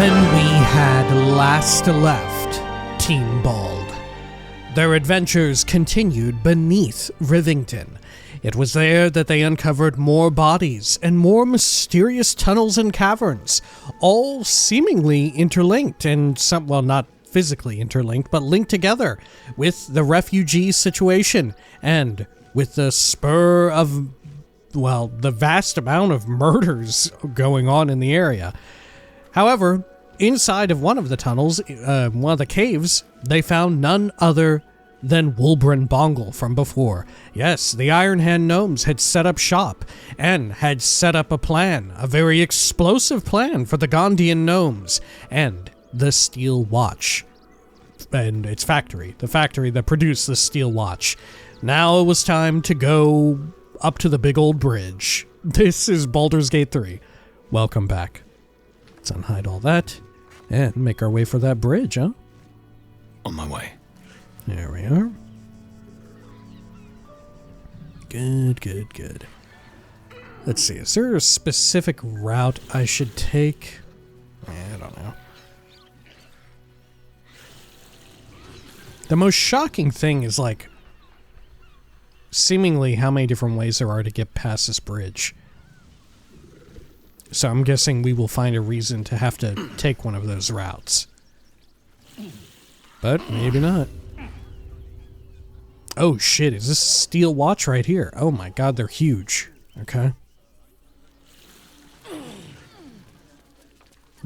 When we had last left Team Bald, their adventures continued beneath Rivington. It was there that they uncovered more bodies and more mysterious tunnels and caverns, all seemingly interlinked and well, not physically interlinked, but linked together with the refugee situation and with the spur of, well, the vast amount of murders going on in the area. However, inside of one of the tunnels, one of the caves, they found none other than Wulbren Bongle from before. Yes, the Iron Hand gnomes had set up shop and had set up a plan, a very explosive plan for the Gondian gnomes and the Steel Watch and its factory, the factory that produced the Steel Watch. Now it was time to go up to the big old bridge. This is Baldur's Gate 3. Welcome back. Let's unhide all that and make our way for that bridge, huh? On my way. There we are. Good, good, good. Let's see, is there a specific route I should take? I don't know. The most shocking thing is, like, seemingly how many different ways there are to get past this bridge. So I'm guessing we will find a reason to have to take one of those routes. But maybe not. Oh shit, is this a Steel Watch right here? Oh my god, they're huge. Okay. Let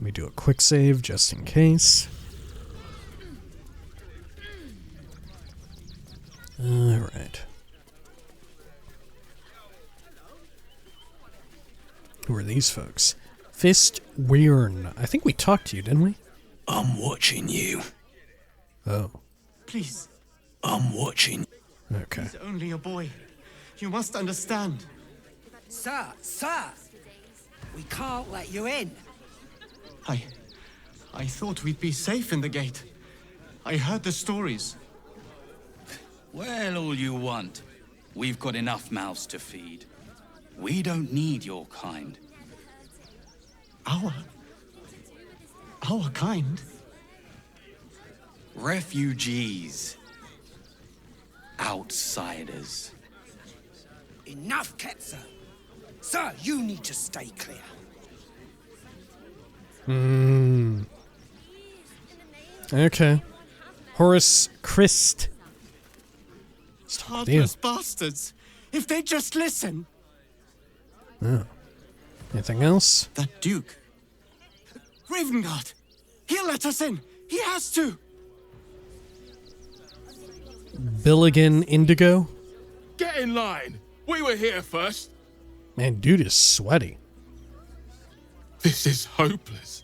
me do a quick save just in case. Alright. Who are these folks? Fist Weirn. I think we talked to you, didn't we? I'm watching you. Oh. Please. I'm watching. Okay. He's only a boy. You must understand. Sir! We can't let you in. I thought we'd be safe in the gate. I heard the stories. Well, all you want. We've got enough mouths to feed. We don't need your kind. Our kind? Refugees. Outsiders. Enough, Ketzer. Sir, you need to stay clear. Okay. Horace Christ. Heartless bastards. If they just listen. Oh. Anything else? That Duke. Ravengard. He'll let us in. He has to. Billigan Indigo? Get in line. We were here first. Man, dude is sweaty. This is hopeless.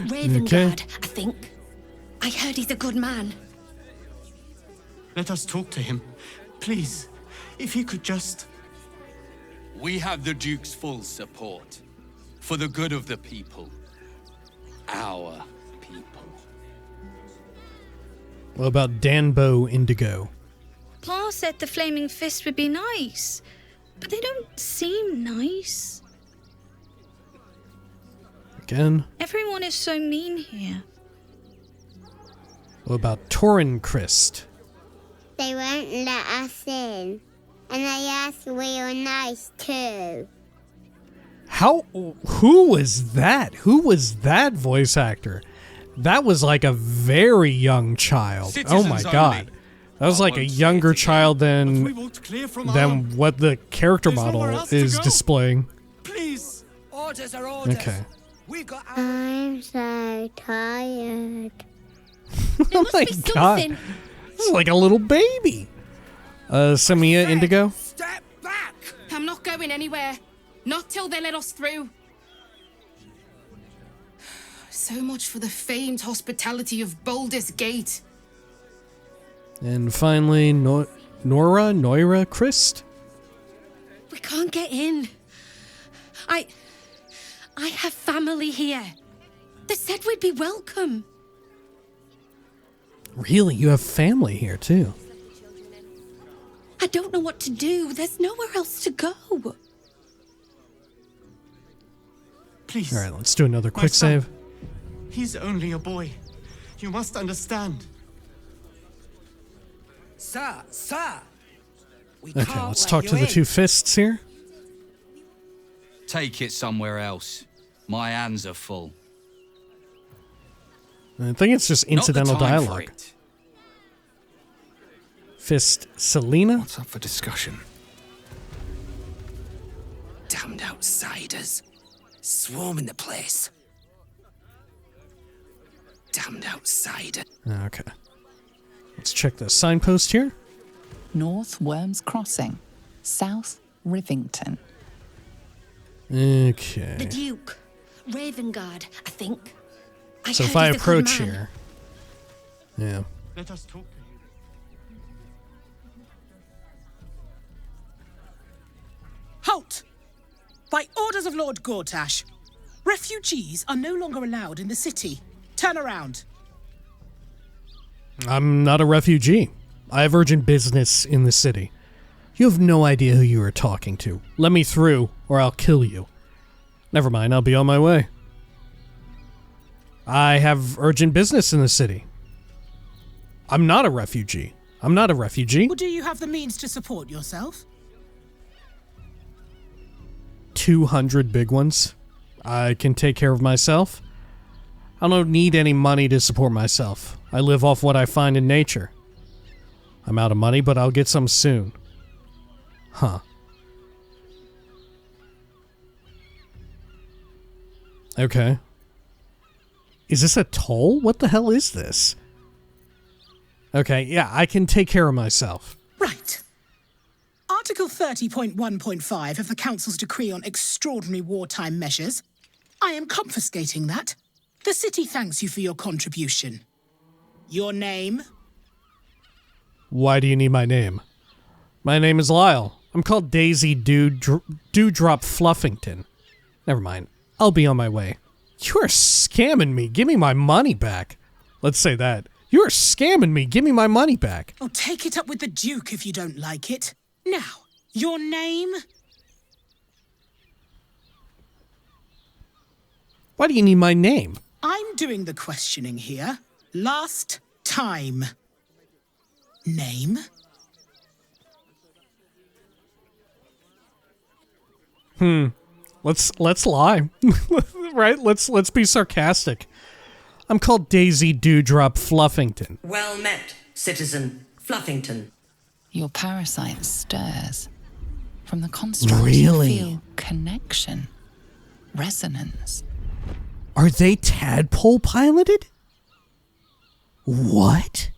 Ravengard, I think. I heard he's a good man. Let us talk to him. Please. If he could just... We have the Duke's full support. For the good of the people. Our people. What about Danbo Indigo? Pa said the Flaming Fist would be nice, but they don't seem nice. Again? Everyone is so mean here. What about Torin Christ? They won't let us in. And they asked we were nice too. Who was that? Who was that voice actor? That was like a very young child. Citizens oh my god. only. That was like a younger child than what the character There's nowhere model else to is go. displaying. Please. Orders are orders. Okay. We've got our... I'm so tired. There must be something. This is like a little baby. Samia Indigo? Step back! I'm not going anywhere. Not till they let us through. So much for the famed hospitality of Baldur's Gate. And finally, Noira Christ? We can't get in. I have family here. They said we'd be welcome. Really? You have family here, too? I don't know what to do. There's nowhere else to go. Please. Alright, let's do another My quick son, save. He's only a boy. You must understand. Sir, we Okay, can't let's let talk you to the in. two fists here. Take it somewhere else. My hands are full. I think it's just incidental Not the time for dialogue. it. Fist Selena? What's up for discussion? Damned outsiders. Swarming the place. Damned outsider. Okay. Let's check the signpost here. North Worms Crossing, South Rivington. Okay. The Duke. Ravengard, I think. So heard if I he's a good approach man. here. Yeah. Let us talk to him. Halt! By orders of Lord Gortash, refugees are no longer allowed in the city. Turn around. I'm not a refugee. I have urgent business in the city. You have no idea who you are talking to. Let me through, or I'll kill you. Never mind, I'll be on my way. I have urgent business in the city. I'm not a refugee. I'm not a refugee. Or do you have the means to support yourself? 200 big ones. I can take care of myself. I don't need any money to support myself. I live off what I find in nature. I'm out of money, but I'll get some soon. Huh. Okay. Is this a toll? What the hell is this? Okay, yeah, I can take care of myself. Right. Article 30.1.5 of the Council's Decree on Extraordinary Wartime Measures. I am confiscating that. The city thanks you for your contribution. Your name? Why do you need my name? My name is Lyle. I'm called Daisy Dewdrop Fluffington. Never mind. I'll be on my way. You are scamming me. Give me my money back. Let's say that. You are scamming me. Give me my money back. Oh, take it up with the Duke if you don't like it. Now, your name? Why do you need my name? I'm doing the questioning here. Last time. Name? Let's lie. Right? Let's be sarcastic. I'm called Daisy Dewdrop Fluffington. Well met, citizen Fluffington. Your parasite stirs. From the construct Really? you feel connection, resonance. Are they tadpole piloted? What?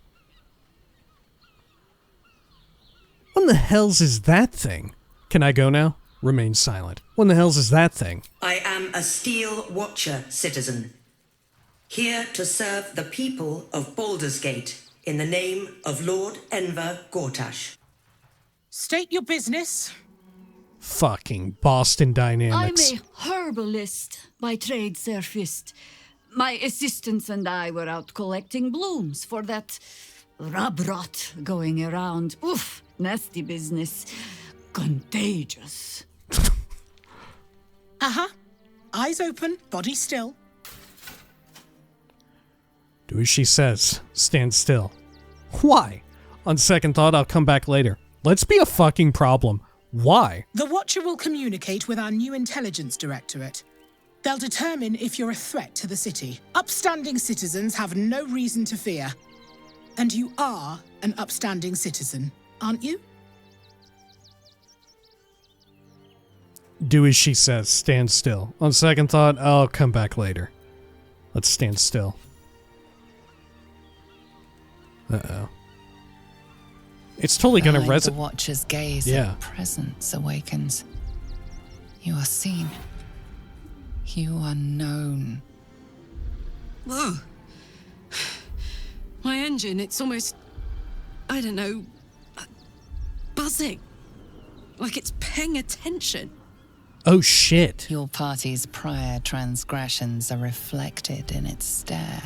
When the hells is that thing? Can I go now? Remain silent. When the hells is that thing? I am a Steel Watcher, citizen. Here to serve the people of Baldur's Gate in the name of Lord Enver Gortash. State your business. Fucking Boston Dynamics. I'm a herbalist by trade, Sir Fist. My assistants and I were out collecting blooms for that rub rot going around. Oof, nasty business. Contagious. Uh-huh. Eyes open, body still. Do as she says. Stand still. Why? On second thought, I'll come back later. Let's be a fucking problem. Why? The Watcher will communicate with our new intelligence directorate. They'll determine if you're a threat to the city. Upstanding citizens have no reason to fear. And you are an upstanding citizen, aren't you? Do as she says. Stand still. On second thought, I'll come back later. Let's stand still. Uh-oh. It's totally gonna Behind the resonate. Watcher's gaze, Yeah. a presence awakens. You are seen. You are known. Whoa. My engine, it's almost, I don't know, buzzing. Like it's paying attention. Oh shit. Your party's prior transgressions are reflected in its stare,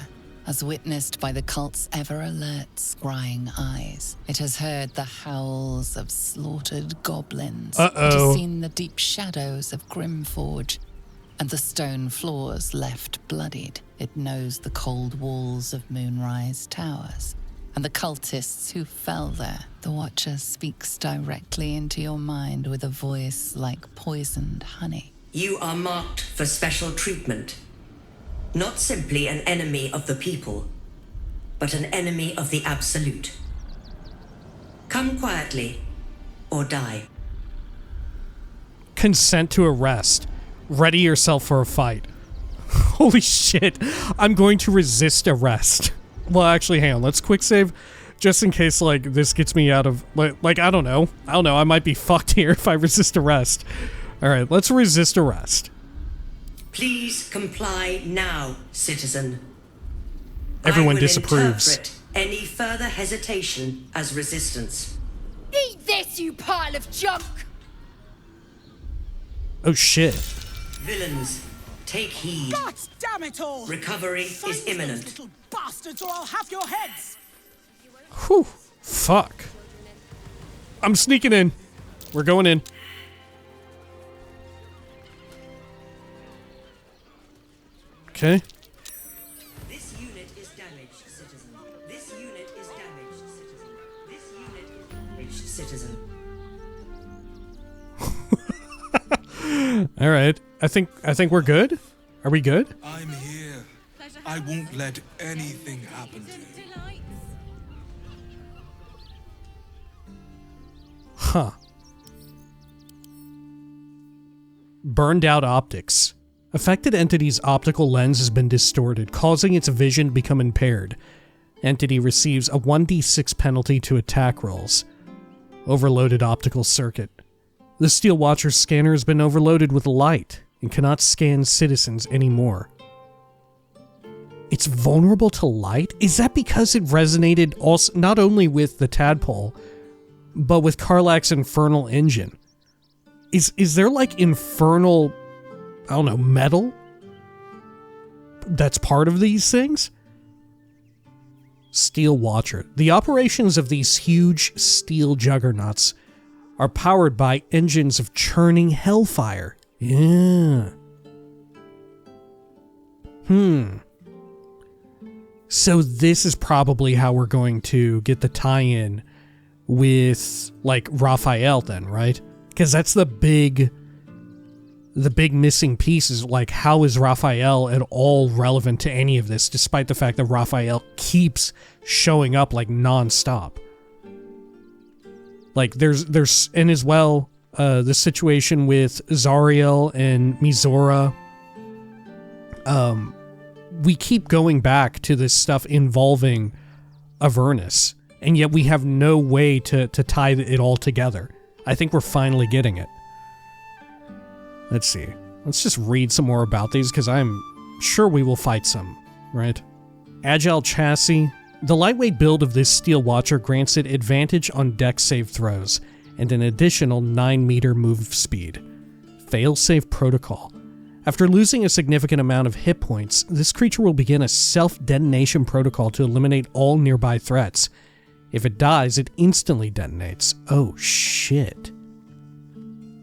as witnessed by the cult's ever-alert, scrying eyes. It has heard the howls of slaughtered goblins. It has seen the deep shadows of Grimforge, and the stone floors left bloodied. It knows the cold walls of Moonrise Towers and the cultists who fell there. The Watcher speaks directly into your mind with a voice like poisoned honey. You are marked for special treatment. Not simply an enemy of the people, but an enemy of the Absolute. Come quietly, or die. Consent to arrest. Ready yourself for a fight. Holy shit. I'm going to resist arrest. Well, actually, hang on. Let's quick save just in case, like, this gets me out of... Like, I don't know. I might be fucked here if I resist arrest. Alright, let's resist arrest. Please comply now, citizen. Everyone I will disapproves. Interpret any further hesitation as resistance. Eat this, you pile of junk! Oh shit. Villains, take heed. God damn it all! Recovery Find is imminent. those little bastards, or I'll have your heads! Whew. Fuck. I'm sneaking in. We're going in. Okay. This unit is damaged, citizen. This unit is damaged, citizen. This unit is damaged, citizen. All right. I think we're good. Are we good? I'm here. I won't let anything happen to you. Huh. Burned out optics. Affected entity's optical lens has been distorted, causing its vision to become impaired. Entity receives a 1d6 penalty to attack rolls. Overloaded optical circuit. The Steel Watcher's scanner has been overloaded with light and cannot scan citizens anymore. It's vulnerable to light? Is that because it resonated also not only with the tadpole, but with Karlach's infernal engine? Is there like infernal, I don't know, metal that's part of these things? Steel Watcher. The operations of these huge steel juggernauts are powered by engines of churning hellfire. Yeah. So this is probably how we're going to get the tie-in with, like, Raphael then, right? Because that's the big missing piece is, like, how is Raphael at all relevant to any of this, despite the fact that Raphael keeps showing up, like, non-stop. Like, there's, and as well, the situation with Zariel and Mizora. We keep going back to this stuff involving Avernus, and yet we have no way to tie it all together. I think we're finally getting it. Let's see. Let's just read some more about these, because I'm sure we will fight some, right? Agile chassis. The lightweight build of this Steel Watcher grants it advantage on dex save throws, and an additional 9-meter move speed. Failsafe protocol. After losing a significant amount of hit points, this creature will begin a self-detonation protocol to eliminate all nearby threats. If it dies, it instantly detonates. Oh shit.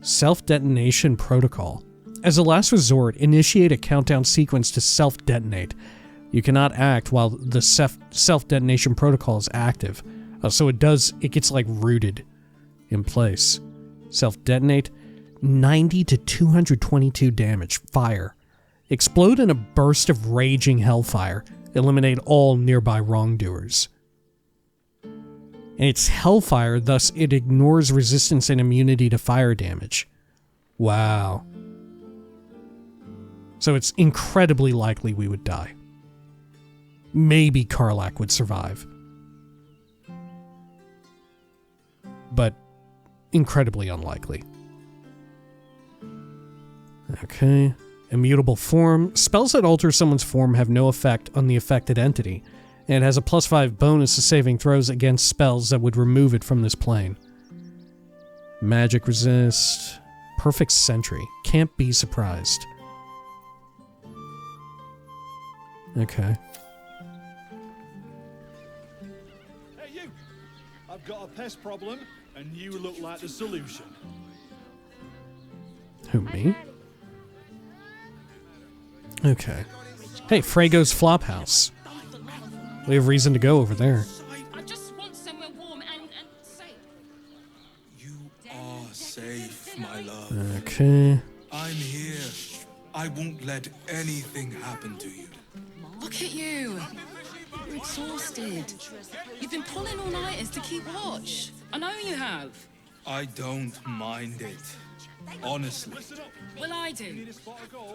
Self-detonation protocol. As a last resort, initiate a countdown sequence to self-detonate. You cannot act while the self-detonation protocol is active. So it gets like rooted in place. Self-detonate. 90 to 222 damage. Fire. Explode in a burst of raging hellfire. Eliminate all nearby wrongdoers. And it's hellfire, thus it ignores resistance and immunity to fire damage. Wow. So it's incredibly likely we would die. Maybe Karlach would survive. But incredibly unlikely. Okay. Immutable form. Spells that alter someone's form have no effect on the affected entity, and it has a +5 bonus to saving throws against spells that would remove it from this plane. Magic resist. Perfect sentry. Can't be surprised. Okay. Hey you! I've got a pest problem, and you look like the solution. Who, me? Okay. Hey, Fraygo's Flophouse. We have reason to go over there. I just want somewhere warm and safe. You are safe, my love. Okay. I'm here. I won't let anything happen to you. Look at you. You're exhausted. You've been pulling all-nighters to keep watch. I know you have. I don't mind it. Honestly. Well, I do.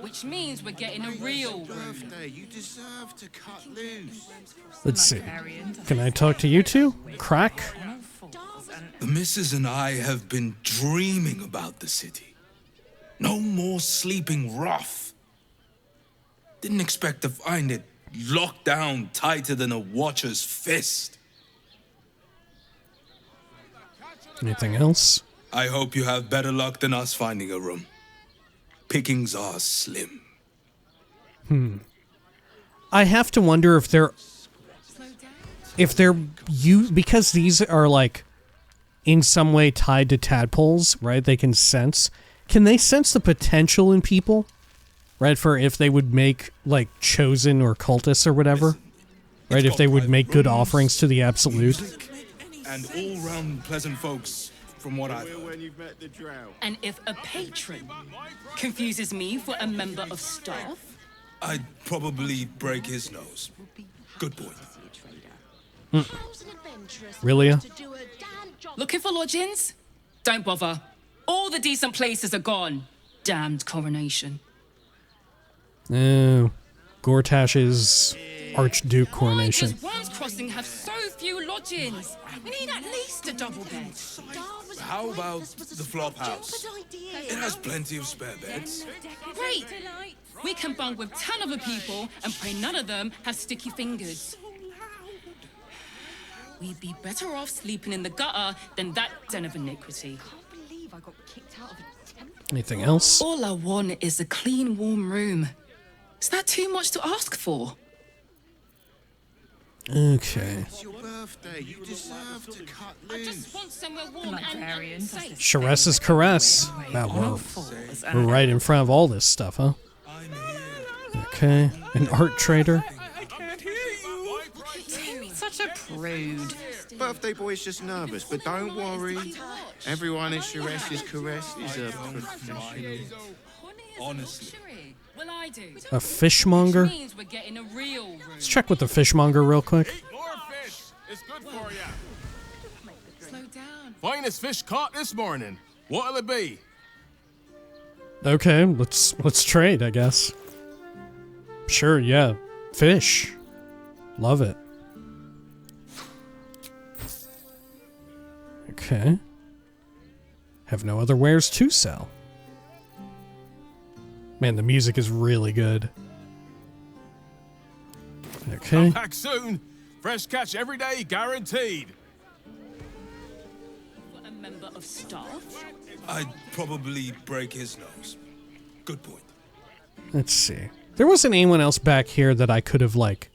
Which means we're getting a real Birthday, you deserve to cut loose. Let's see. Can I talk to you two? Crack? The missus and I have been dreaming about the city. No more sleeping rough. Didn't expect to find it locked down tighter than a watcher's fist. Anything else? I hope you have better luck than us finding a room. Pickings are slim. I have to wonder if they're because these are like in some way tied to tadpoles, right? They can sense. Can they sense the potential in people? Right, for if they would make like chosen or cultists or whatever. Right, if they would make good offerings to the absolute. And all-round pleasant folks, from what I've heard. And if a patron confuses me for a member of staff, I'd probably break his nose. Good point. Really? looking for lodgings? Don't bother. All the decent places are gone. Damned coronation. Oh, Gortash's Archduke coronation. Why does Worm's Crossing have so few lodgings? We need at least a double bed. How about the Flophouse? It has plenty of spare beds. Great! We can bunk with 10 other people and pray none of them have sticky fingers. We'd be better off sleeping in the gutter than that den of iniquity. Anything else? All I want is a clean, warm room. Is that too much to ask for? Okay. It's your birthday. You deserve to cut loose. I just want somewhere warm and safe. Sharessa's caress. Wow, we're right in front of all this stuff, huh? Okay. An art trader. Such a prude. Birthday boy's just nervous, but don't worry. Everyone at Sharessa's caress is a professional. Honestly. Well, I do. A fishmonger? Means we're getting a real room. Let's check with the fishmonger real quick. More fish. It's good for you. Slow down. Finest fish caught this morning. What'll it be? Okay, let's trade, I guess. Sure, yeah. Fish. Love it. Okay. Have no other wares to sell. Man, the music is really good. Okay. Back soon. Fresh catch every day, guaranteed. A member of staff? I'd probably break his nose. Good point. Let's see. There wasn't anyone else back here that I could have, like,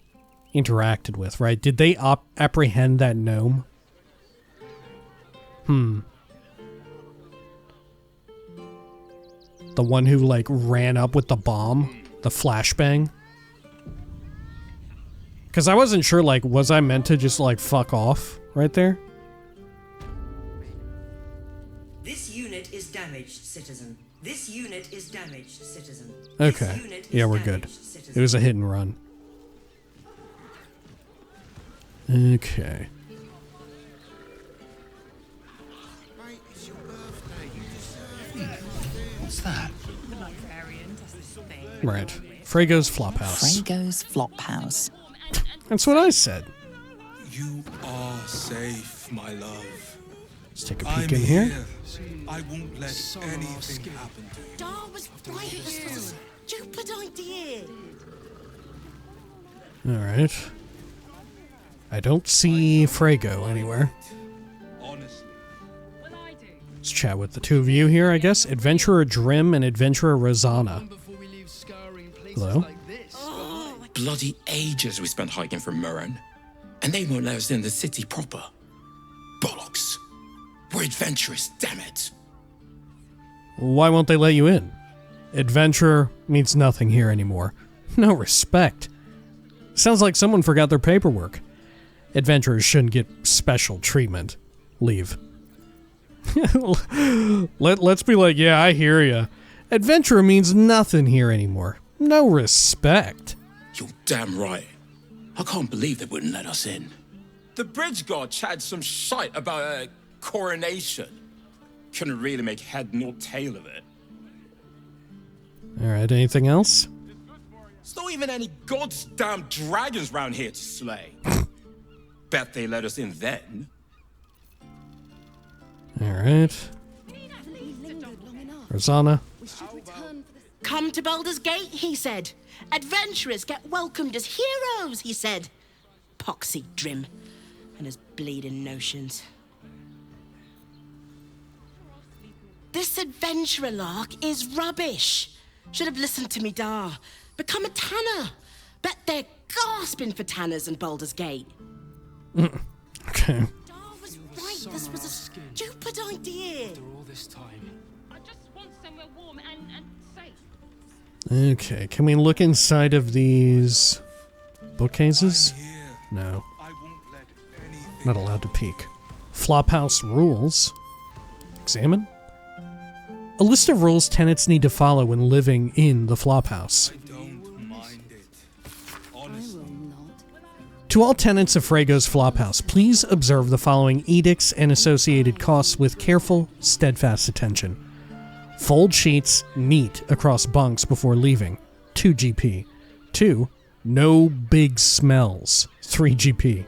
interacted with, right? Did they apprehend that gnome? The one who, like, ran up with the bomb? The flashbang? Because I wasn't sure, like, was I meant to just, like, fuck off right there? This unit is damaged, citizen. This unit is damaged, citizen. Okay. Yeah, we're good. It was a hit and run. Okay. What's that? Right. Fraygo's Flophouse. Fraygo's Flophouse. That's what I said. You are safe, my love. Let's take a peek in here. I won't let anything happen to you. Dar was right. This was a stupid idea. Alright. I don't see Fraygo anywhere. Let's chat with the two of you here, I guess. Adventurer Drim and Adventurer Rosanna. Hello? Bloody ages we spent hiking from Murren. And they won't let us in the city proper. Bollocks. We're adventurous, damn it. Why won't they let you in? Adventurer means nothing here anymore. No respect. Sounds like someone forgot their paperwork. Adventurers shouldn't get special treatment. Leave. Let's be like, yeah, I hear ya. Adventurer means nothing here anymore. No respect. You're damn right. I can't believe they wouldn't let us in. The bridge guard chatted some shite about a coronation. Couldn't really make head nor tail of it. Alright, anything else? There's not even any goddamn dragons round here to slay. Bet they let us in then. Alright. Rosanna. Come to Baldur's Gate, he said. Adventurers get welcomed as heroes, he said. Poxy Drim and his bleeding notions. This adventurer lark is rubbish. Should have listened to me, Dar. Become a tanner. Bet they're gasping for tanners in Baldur's Gate. Okay. Dar was right. This was a stupid idea. All this time. I just want somewhere warm and safe. Okay, can we look inside of these bookcases? No. Not allowed to peek. Flophouse rules. Examine. A list of rules tenants need to follow when living in the Flophouse. To all tenants of Fraygo's Flophouse, please observe the following edicts and associated costs with careful, steadfast attention. Fold sheets neat across bunks before leaving, 2 GP. 2. No big smells, 3 GP.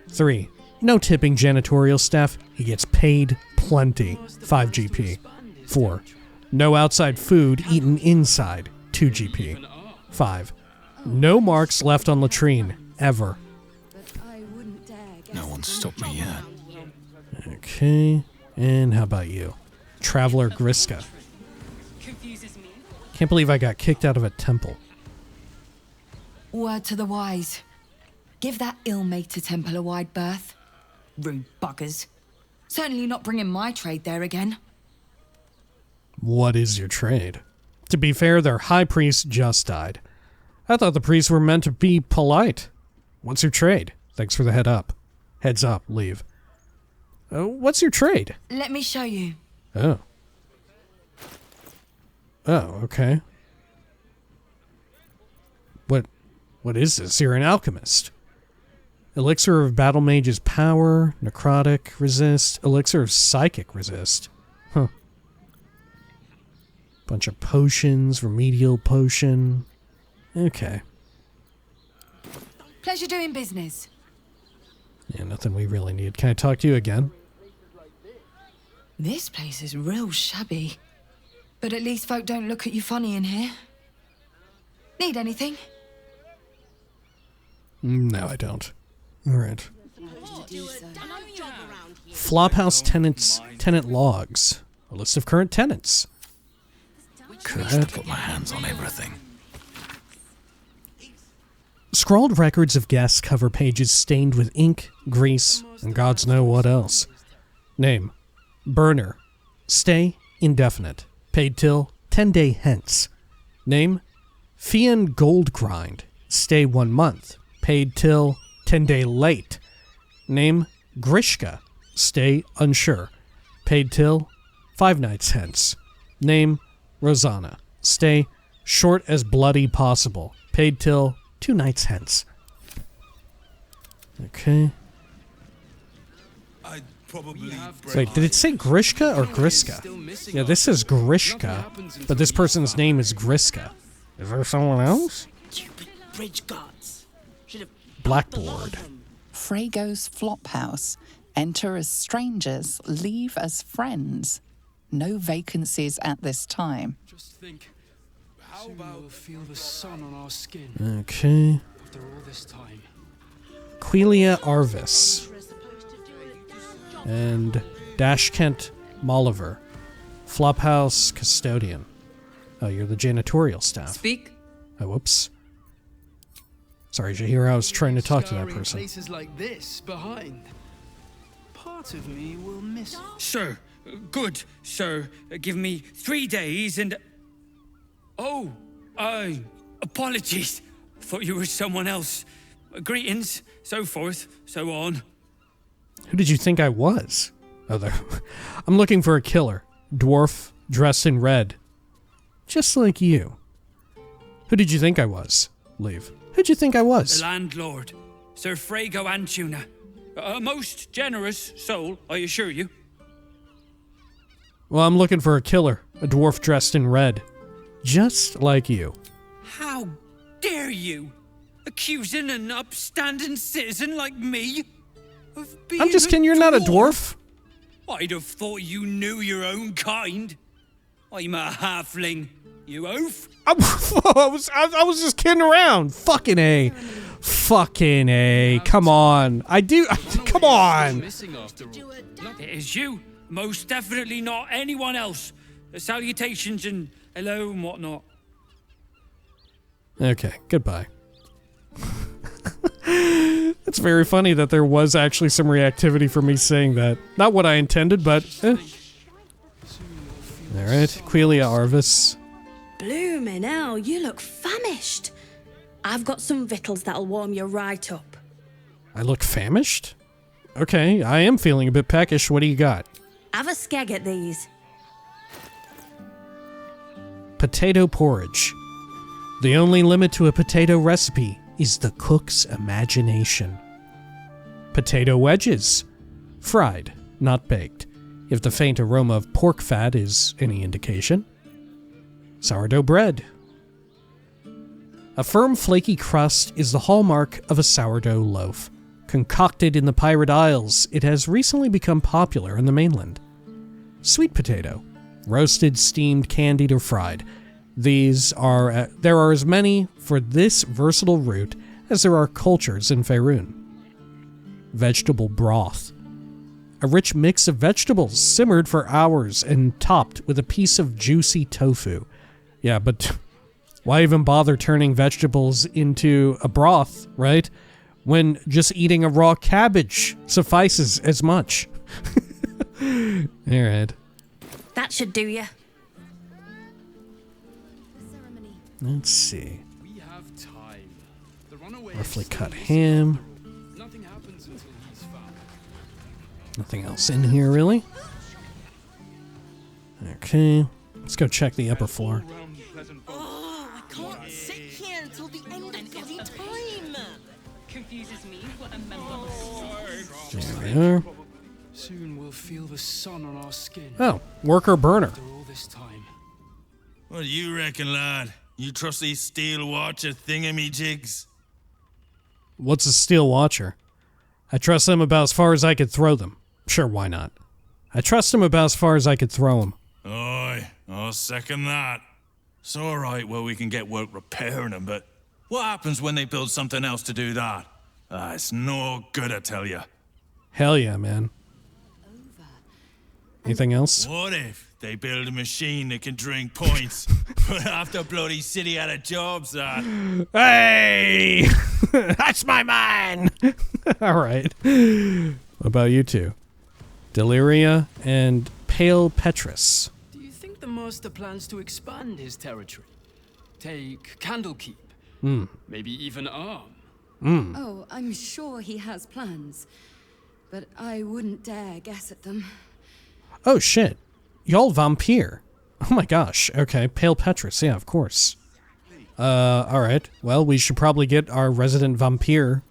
3. No tipping janitorial staff, he gets paid plenty, 5 GP. 4. No outside food eaten inside, 2 GP. 5. No marks left on latrine, ever. No one's stopped me yet. Okay, and how about you? Traveler Griska. Can't believe I got kicked out of a temple. Word to the wise. Give that ill-mated temple a wide berth. Rude buggers. Certainly not bringing my trade there again. What is your trade? To be fair, their high priest just died. I thought the priests were meant to be polite. What's your trade? Thanks for the head up. Heads up, leave. What's your trade? Let me show you. Oh. Oh, okay. What is this? You're an alchemist. Elixir of Battle Mage's power, necrotic resist, elixir of psychic resist. Huh. Bunch of potions, remedial potion. Okay. Pleasure doing business. Yeah, nothing we really need. Can I talk to you again? This place is real shabby. But at least folk don't look at you funny in here. Need anything? No, I don't. Alright. Flophouse tenant logs. A list of current tenants. Could have put my hands on everything. Scrawled records of guests cover pages stained with ink, grease, and gods know what else. Name: Burner. Stay: indefinite. Paid till 10 day hence. Name: Fian Goldgrind. Stay 1 month. Paid till 10 day late. Name: Grishka. Stay unsure. Paid till 5 nights hence. Name: Rosanna. Stay short as bloody possible. Paid till 2 nights hence. Okay. Wait, did it say Grishka or Griska? Yeah, this is Grishka, but this person's name is Griska. Is there someone else? Stupid bridge guards. Blackboard. Fraygo's Flophouse. Enter as strangers, leave as friends. No vacancies at this time. Just think, how about we'll feel the sun on our skin? Okay. After all this time. Quelia Arvis. And Dashkent Molliver. Flophouse Custodian. Oh, you're the janitorial staff. Speak. Oh, whoops. Sorry, Jahira, I was trying to talk to that person. Places like this behind. Part of me will miss. Sir, good, sir. Give me 3 days and... Oh, Apologies. Thought you were someone else. Greetings, so forth, so on. Who did you think I was? Oh, there. I'm looking for a killer. Dwarf, dressed in red. Just like you. Who did you think I was? Leave. Who'd you think I was? The landlord, Sir Fraygo Antuna. A most generous soul, I assure you. Well, I'm looking for a killer. A dwarf dressed in red. Just like you. How dare you? Accusing an upstanding citizen like me of being I'm just kidding, you're not a dwarf. I'd have thought you knew your own kind. I'm a halfling, you oaf. I was just kidding around. Fucking A. Fucking A. Come on. Come on. It is you. Most definitely not anyone else. Salutations and hello and whatnot. Okay, goodbye. It's very funny that there was actually some reactivity for me saying that. Not what I intended, but Alright, Quelia Arvis. Bloomin' hell, you look famished. I've got some victuals that'll warm you right up. I look famished? Okay, I am feeling a bit peckish. What do you got? Have a skeg at these. Potato porridge. The only limit to a potato recipe is the cook's imagination. Potato wedges. Fried, not baked, if the faint aroma of pork fat is any indication. Sourdough bread. A firm, flaky crust is the hallmark of a sourdough loaf. Concocted in the Pirate Isles, it has recently become popular in the mainland. Sweet potato. Roasted, steamed, candied, or fried. There are as many for this versatile root as there are cultures in Faerun. Vegetable broth. A rich mix of vegetables simmered for hours and topped with a piece of juicy tofu. Yeah, but why even bother turning vegetables into a broth, right? When just eating a raw cabbage suffices as much. Alright. That should do ya. Let's see. We have time. The runaway Roughly cut ham. Nothing happens until he's found. Nothing else in here, really? Okay. Let's go check the upper floor. Oh, I can't sit here until the end of bloody time. Confuses me what a member There we are. Soon we'll feel the sun on our skin. Oh, worker burner. After all this time. What do you reckon, lad? You trust these steel watcher thingamajigs? What's a steel watcher? I trust them about as far as I could throw them. Sure, why not? I trust them about as far as I could throw them. Aye, I'll second that. It's alright where we can get work repairing them, but what happens when they build something else to do that? It's no good, I tell you. Hell yeah, man. Anything else? What if they build a machine that can drink points, but half the bloody city out of jobs, Hey! That's my man! Alright. What about you two? Deliria and Pale Petrus. Do you think the master plans to expand his territory? Take Candlekeep. Maybe even Arm. Oh, I'm sure he has plans, but I wouldn't dare guess at them. Oh shit. Y'all vampire. Oh my gosh. Okay, Pale Petrus. Yeah, of course. Alright. Well, we should probably get our resident vampire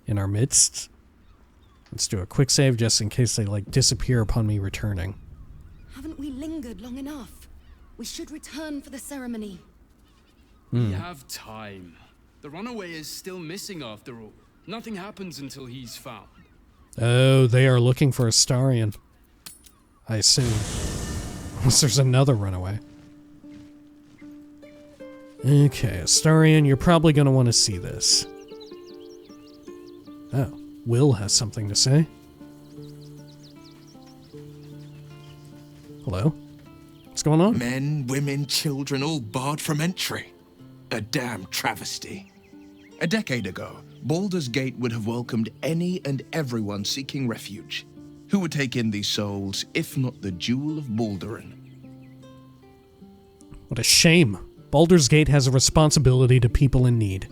in our midst. Let's do a quick save just in case they, disappear upon me returning. Haven't we lingered long enough? We should return for the ceremony. We have time. The runaway is still missing after all. Nothing happens until he's found. Oh, they are looking for Astarion. I assume. Unless there's another runaway. Okay, Astarion, you're probably going to want to see this. Oh, Will has something to say. Hello? What's going on? Men, women, children, all barred from entry. A damn travesty. A decade ago, Baldur's Gate would have welcomed any and everyone seeking refuge. Who would take in these souls, if not the Jewel of Baldurin? What a shame. Baldur's Gate has a responsibility to people in need.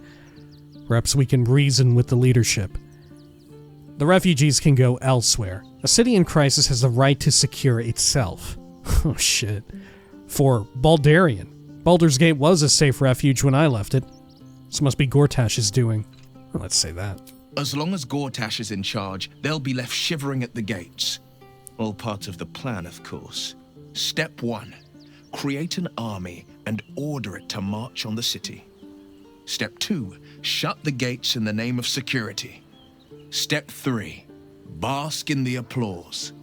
Perhaps we can reason with the leadership. The refugees can go elsewhere. A city in crisis has the right to secure itself. Oh shit. For Baldarian, Baldur's Gate was a safe refuge when I left it. This must be Gortash's doing. Well, let's say that. As long as Gortash is in charge, they'll be left shivering at the gates. All part of the plan, of course. Step 1. Create an army and order it to march on the city. Step 2. Shut the gates in the name of security. Step 3. Bask in the applause.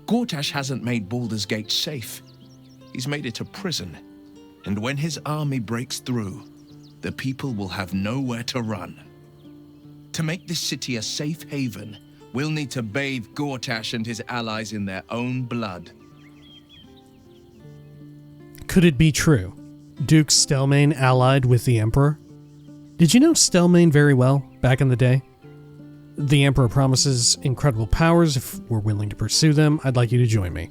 Gortash hasn't made Baldur's Gate safe. He's made it a prison. And when his army breaks through, the people will have nowhere to run. To make this city a safe haven, we'll need to bathe Gortash and his allies in their own blood. Could it be true? Duke Stelmane allied with the Emperor? Did you know Stelmane very well back in the day? The Emperor promises incredible powers if we're willing to pursue them. I'd like you to join me.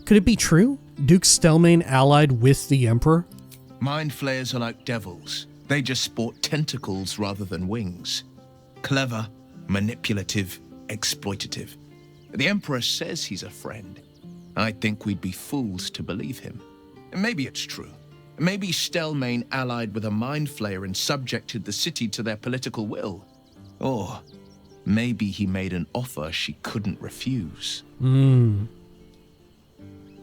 Could it be true? Duke Stelmane allied with the Emperor? Mind flayers are like devils. They just sport tentacles rather than wings. Clever, manipulative, exploitative. The Emperor says he's a friend. I think we'd be fools to believe him. Maybe it's true. Maybe Stelmane allied with a mind flayer and subjected the city to their political will. Or maybe he made an offer she couldn't refuse.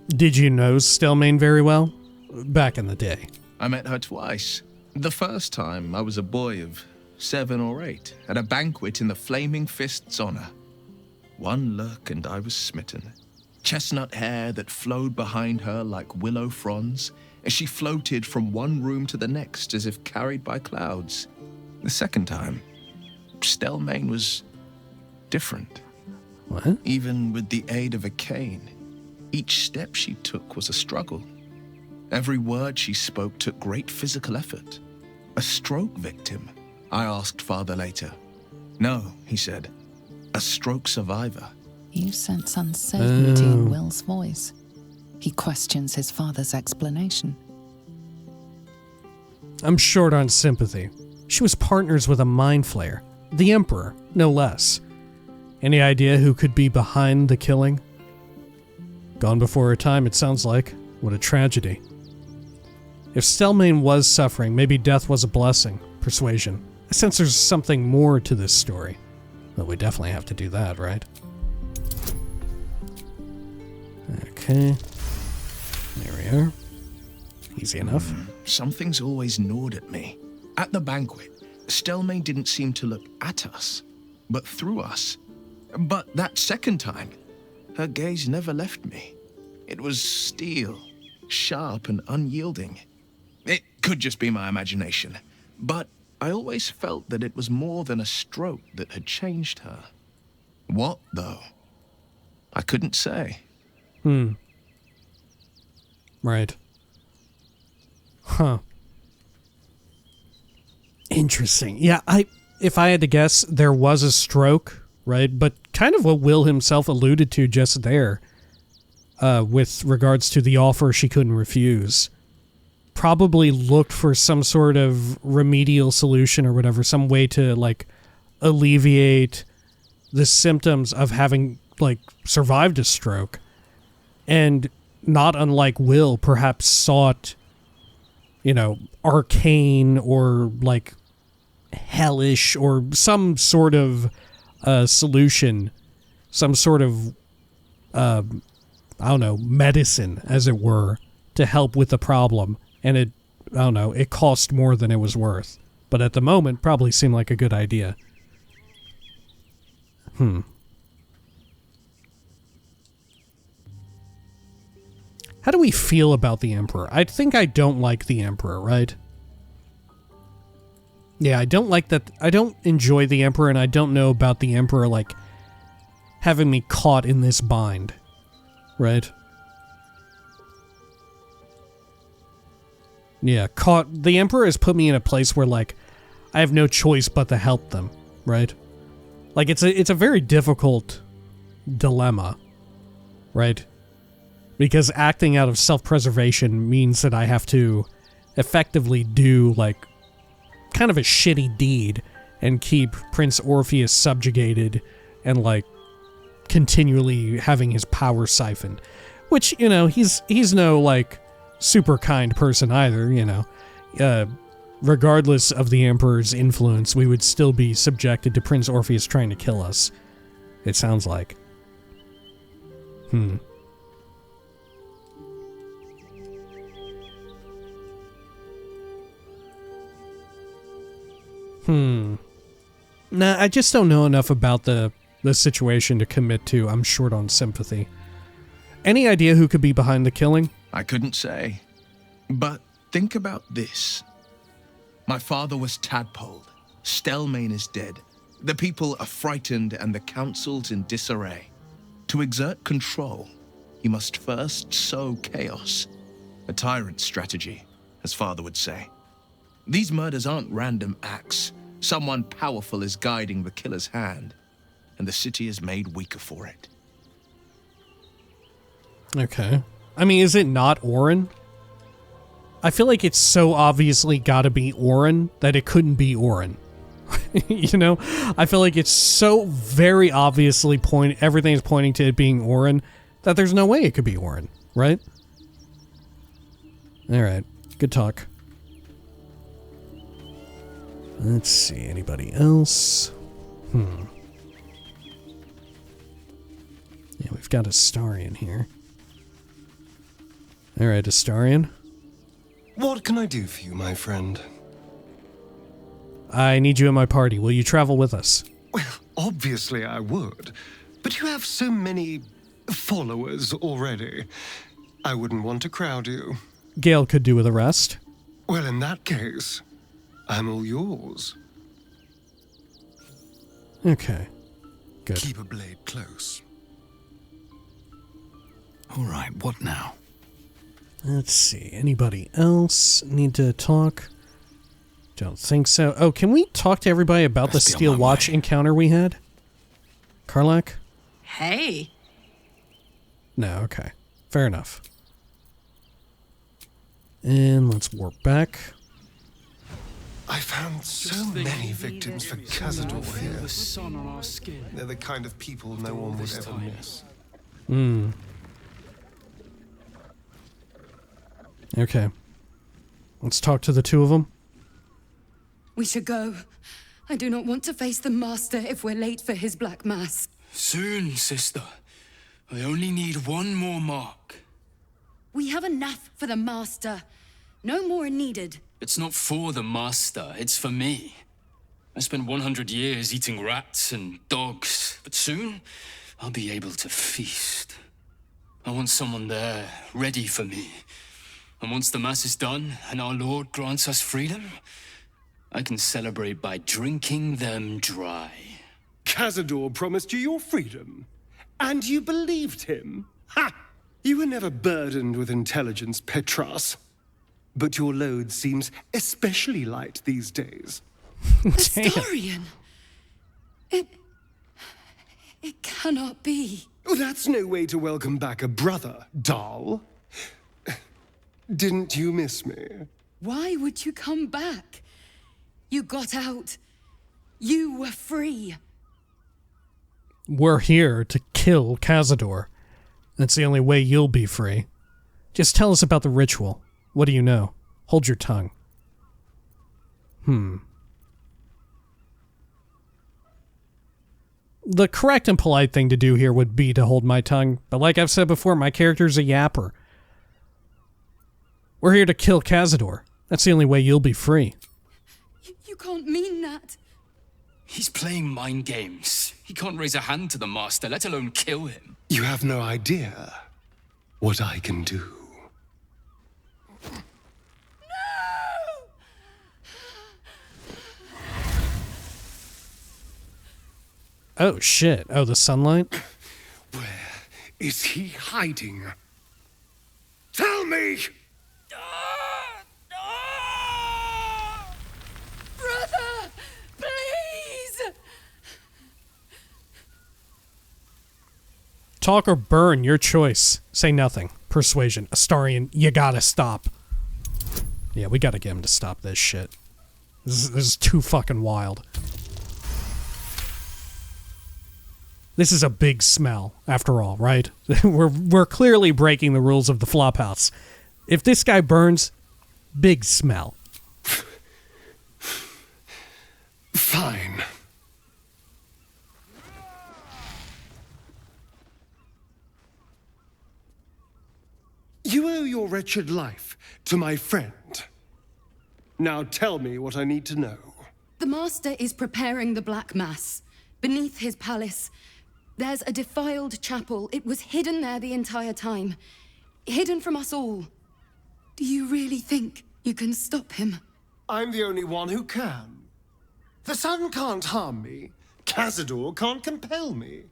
Did you know Stelmane very well? Back in the day. I met her twice. The first time I was a boy of 7 or 8 at a banquet in the Flaming Fist's honor. One look and I was smitten. Chestnut hair that flowed behind her like willow fronds as she floated from one room to the next as if carried by clouds. The second time, Stelmane was different. What? Even with the aid of a cane, each step she took was a struggle. Every word she spoke took great physical effort. A stroke victim? I asked father later. No, he said. A stroke survivor. You sense uncertainty in Will's voice. He questions his father's explanation. I'm short on sympathy. She was partners with a mind flayer. The Emperor, no less. Any idea who could be behind the killing? Gone before her time, it sounds like. What a tragedy. If Stelmane was suffering, maybe death was a blessing. Persuasion. I sense there's something more to this story. But we definitely have to do that, right? Okay. There we are. Easy enough. Something's always gnawed at me. At the banquet, Stelmane didn't seem to look at us, but through us. But that second time, her gaze never left me. It was steel, sharp and unyielding. It could just be my imagination, but I always felt that it was more than a stroke that had changed her. What, though? I couldn't say. Right. Huh. Interesting. Yeah, if I had to guess, there was a stroke, right? But kind of what Will himself alluded to just there, with regards to the offer she couldn't refuse. Probably looked for some sort of remedial solution or whatever, some way to, like, alleviate the symptoms of having, like, survived a stroke. And not unlike Will, perhaps sought, you know, arcane or, like, hellish or some sort of solution, some sort of, I don't know, medicine, as it were, to help with the problem. And it, I don't know, it cost more than it was worth. But at the moment, probably seemed like a good idea. How do we feel about the Emperor? I think I don't like the Emperor, right? Yeah, I don't like that. I don't enjoy the Emperor, and I don't know about the Emperor, like, having me caught in this bind. Right? Yeah, caught. The Emperor has put me in a place where, like, I have no choice but to help them, right? Like, it's a very difficult dilemma, right? Because acting out of self-preservation means that I have to effectively do, like, kind of a shitty deed and keep Prince Orpheus subjugated and, like, continually having his power siphoned. Which, you know, he's no, like, super kind person either, you know. Regardless of the Emperor's influence, we would still be subjected to Prince Orpheus trying to kill us. It sounds like. Nah, I just don't know enough about the situation to commit to. I'm short on sympathy. Any idea who could be behind the killing? I couldn't say. But think about this. My father was tadpoled. Stelmane is dead. The people are frightened and the council's in disarray. To exert control, he must first sow chaos. A tyrant's strategy, as father would say. These murders aren't random acts. Someone powerful is guiding the killer's hand, and the city is made weaker for it. Okay. I mean, is it not Orin? I feel like it's so obviously gotta be Orin that it couldn't be Orin. You know? I feel like it's so very obviously everything's pointing to it being Orin that there's no way it could be Orin, right? Alright. Good talk. Let's see, anybody else? Yeah, we've got Astarion here. Alright, Astarion. What can I do for you, my friend? I need you in my party. Will you travel with us? Well, obviously I would. But you have so many followers already. I wouldn't want to crowd you. Gale could do with a rest. Well, in that case, I'm all yours. Okay. Good. Keep a blade close. All right, what now? Let's see. Anybody else need to talk? Don't think so. Oh, can we talk to everybody about the Steel Watch encounter we had? Karlach? Hey. No, okay. Fair enough. And let's warp back. I found so many victims for Cazador here. The sun on our skin. They're the kind of people no one would ever miss. Okay. Let's talk to the two of them. We should go. I do not want to face the Master if we're late for his Black Mass. Soon, sister. I only need one more mark. We have enough for the Master. No more are needed. It's not for the Master, it's for me. I spent 100 years eating rats and dogs, but soon I'll be able to feast. I want someone there, ready for me. And once the Mass is done and our Lord grants us freedom, I can celebrate by drinking them dry. Cazador promised you your freedom, and you believed him? Ha! You were never burdened with intelligence, Petras. But your load seems especially light these days. Astarion! It cannot be. Oh, that's no way to welcome back a brother, doll. Didn't you miss me? Why would you come back? You got out. You were free. We're here to kill Cazador. That's the only way you'll be free. Just tell us about the ritual. What do you know? Hold your tongue. The correct and polite thing to do here would be to hold my tongue, but like I've said before, my character's a yapper. We're here to kill Cazador. That's the only way you'll be free. You can't mean that. He's playing mind games. He can't raise a hand to the Master, let alone kill him. You have no idea what I can do. Oh, shit. Oh, the sunlight? Where is he hiding? Tell me! Brother! Please! Talk or burn, your choice. Say nothing. Persuasion. Astarion, you gotta stop. Yeah, we gotta get him to stop this shit. This is too fucking wild. This is a big smell, after all, right? We're clearly breaking the rules of the Flophouse. If this guy burns, big smell. Fine. You owe your wretched life to my friend. Now tell me what I need to know. The Master is preparing the Black Mass. Beneath his palace, there's a defiled chapel. It was hidden there the entire time. Hidden from us all. Do you really think you can stop him? I'm the only one who can. The sun can't harm me. Cazador can't compel me.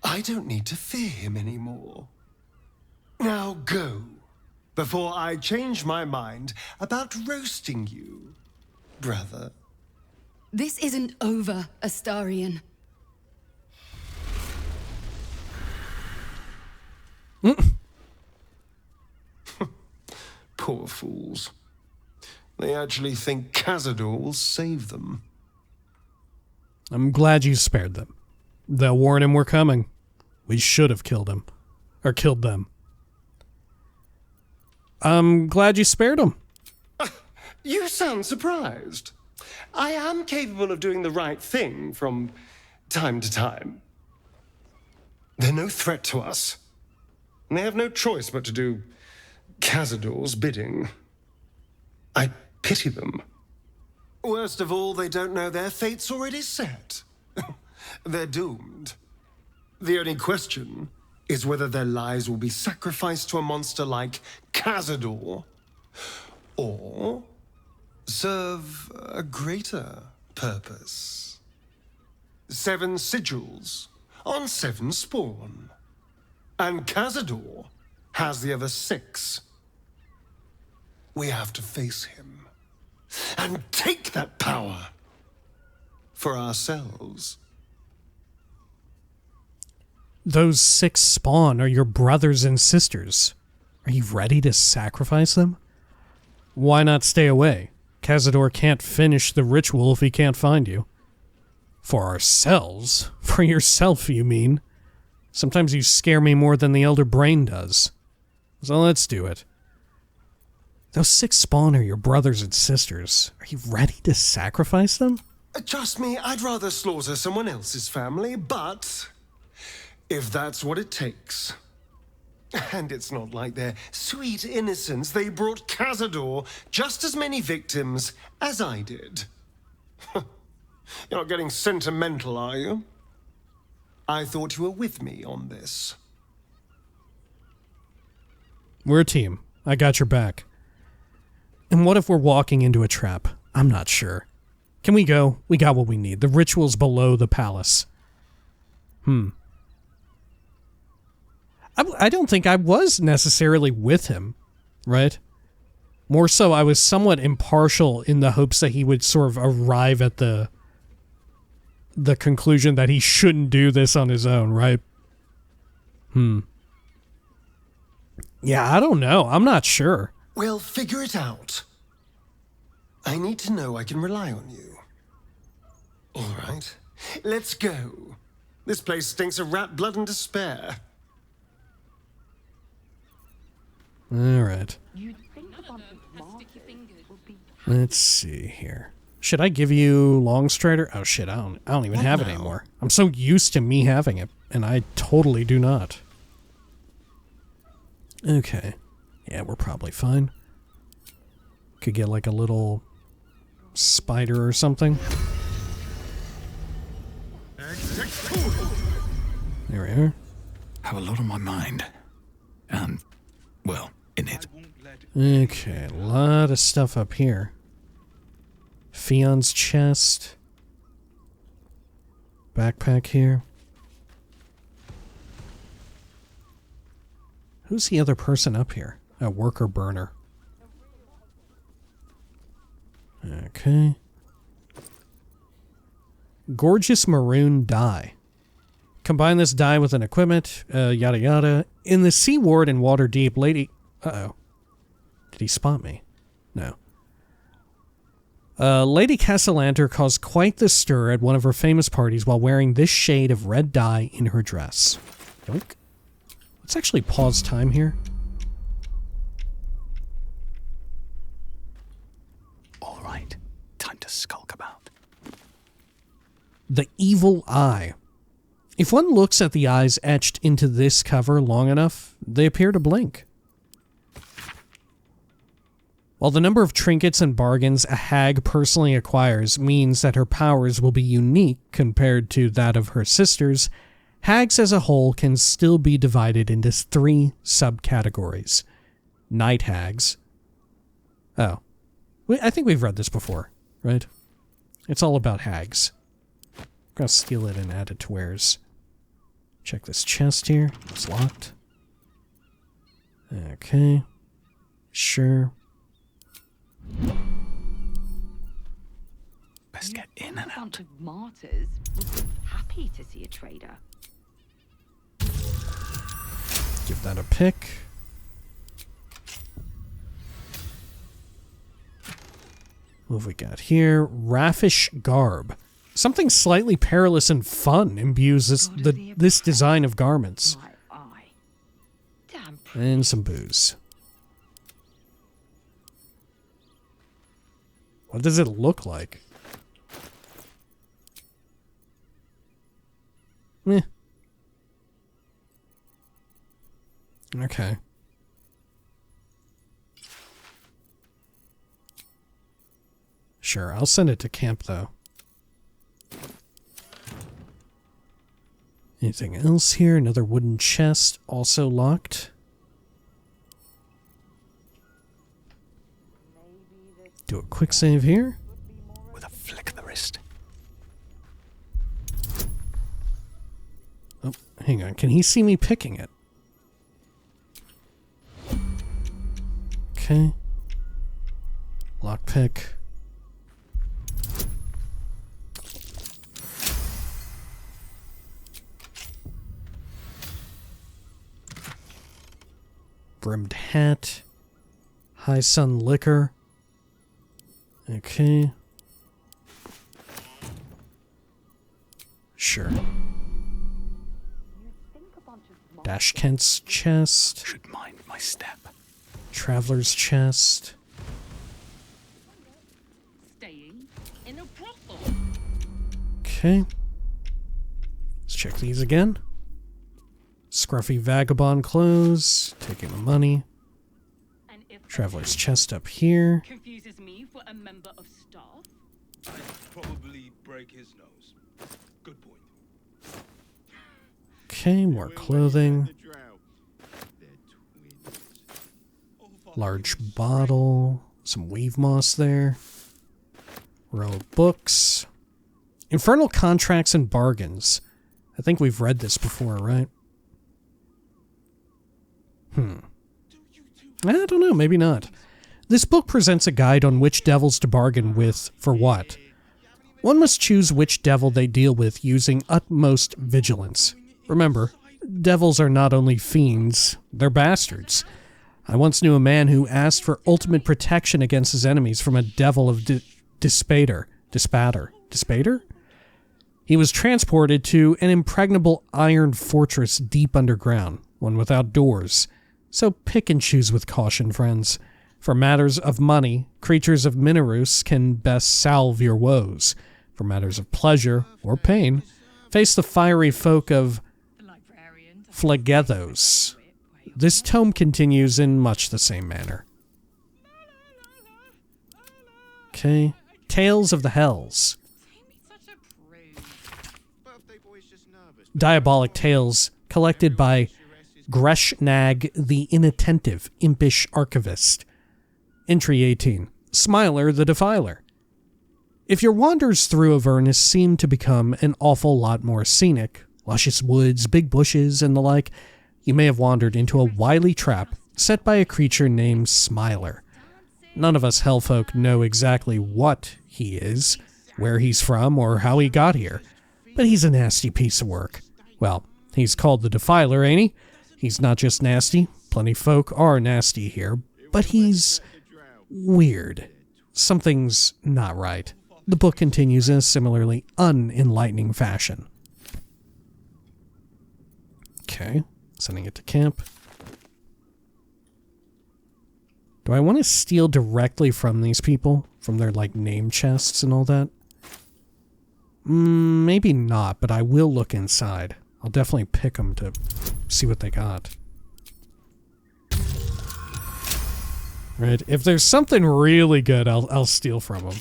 I don't need to fear him anymore. Now go, before I change my mind about roasting you, brother. This isn't over, Astarion. Poor fools. They actually think Cazador will save them. I'm glad you spared them. They'll warn him we're coming. We should have killed him. Or killed them. I'm glad you spared him. You sound surprised. I am capable of doing the right thing from time to time. They're no threat to us. And they have no choice but to do Cazador's bidding. I pity them. Worst of all, they don't know their fate's already set. They're doomed. The only question is whether their lives will be sacrificed to a monster like Cazador, or serve a greater purpose. 7 sigils on 7 spawn. And Cazador has the other 6. We have to face him and take that power for ourselves. Those 6 spawn are your brothers and sisters. Are you ready to sacrifice them? Why not stay away? Cazador can't finish the ritual if he can't find you. For ourselves? For yourself, you mean? Sometimes you scare me more than the Elder Brain does. So let's do it. Those 6 spawn are your brothers and sisters. Are you ready to sacrifice them? Trust me, I'd rather slaughter someone else's family, but if that's what it takes. And it's not like their sweet innocence. They brought Cazador just as many victims as I did. You're not getting sentimental, are you? I thought you were with me on this. We're a team. I got your back. And what if we're walking into a trap? I'm not sure. Can we go? We got what we need. The ritual's below the palace. I don't think I was necessarily with him, right? More so, I was somewhat impartial in the hopes that he would sort of arrive at the conclusion that he shouldn't do this on his own, right? Yeah, I don't know. I'm not sure. We'll figure it out. I need to know I can rely on you. All right, let's go. This place stinks of rat blood and despair. All right. Let's see here. Should I give you Longstrider? Oh shit, I don't even have it anymore. I'm so used to me having it, and I totally do not. Okay. Yeah, we're probably fine. Could get like a little spider or something. There we are. Have a lot on my mind. And, well, in it. Okay, a lot of stuff up here. Fion's chest. Backpack here. Who's the other person up here? A worker burner. Okay. Gorgeous maroon dye. Combine this dye with an equipment, yada yada. In the Sea Ward in Waterdeep, Lady... Uh-oh. Did he spot me? No. Lady Castellanter caused quite the stir at one of her famous parties while wearing this shade of red dye in her dress. Yoink. Let's actually pause time here. All right, time to skulk about. The Evil Eye. If one looks at the eyes etched into this cover long enough, they appear to blink. While the number of trinkets and bargains a hag personally acquires means that her powers will be unique compared to that of her sisters, hags as a whole can still be divided into 3 subcategories. Night hags. Oh. I think we've read this before, right? It's all about hags. I'm gonna steal it and add it to wares. Check this chest here. It's locked. Okay. Sure. Best get in and out. Of martyrs would be happy to see a trader. Give that a pick. What have we got here? Raffish garb. Something slightly perilous and fun imbues this design of garments. And some booze. What does it look like? Meh. Okay. Sure, I'll send it to camp, though. Anything else here? Another wooden chest, also locked. Do a quick save here. With a flick of the wrist. Oh, hang on. Can he see me picking it? Okay. Lockpick. Brimmed hat. High sun liquor. Okay. Sure. Dash Kent's chest. Should mind my step. Traveler's chest. Staying in a brothel. Okay. Let's check these again. Scruffy vagabond clothes. Taking the money. Traveler's chest up here. Confuses me for a member of staff. I'd probably break his nose. Good point. Okay, more clothing. Large bottle. Some weave moss there. Row of books. Infernal contracts and bargains. I think we've read this before, right? I don't know, maybe not. This book presents a guide on which devils to bargain with for what. One must choose which devil they deal with using utmost vigilance. Remember, devils are not only fiends, they're bastards. I once knew a man who asked for ultimate protection against his enemies from a devil of Despater. He was transported to an impregnable iron fortress deep underground, one without doors. So pick and choose with caution, friends. For matters of money, creatures of Minerus can best salve your woes. For matters of pleasure or pain, face the fiery folk of Phlegethos. This tome continues in much the same manner. Okay. Tales of the Hells. Diabolic tales collected by Greshnag the Inattentive, Impish Archivist. Entry 18. Smiler the Defiler. If your wanders through Avernus seem to become an awful lot more scenic, luscious woods, big bushes, and the like, you may have wandered into a wily trap set by a creature named Smiler. None of us hellfolk know exactly what he is, where he's from, or how he got here, but he's a nasty piece of work. Well, he's called the Defiler, ain't he? He's not just nasty. Plenty folk are nasty here. but he's weird. Something's not right. The book continues in a similarly unenlightening fashion. Okay, sending it to camp. Do I want to steal directly from these people? From their, like, name chests and all that? Maybe not, but I will look inside. I'll definitely pick them to see what they got. Right, if there's something really good, I'll steal from them.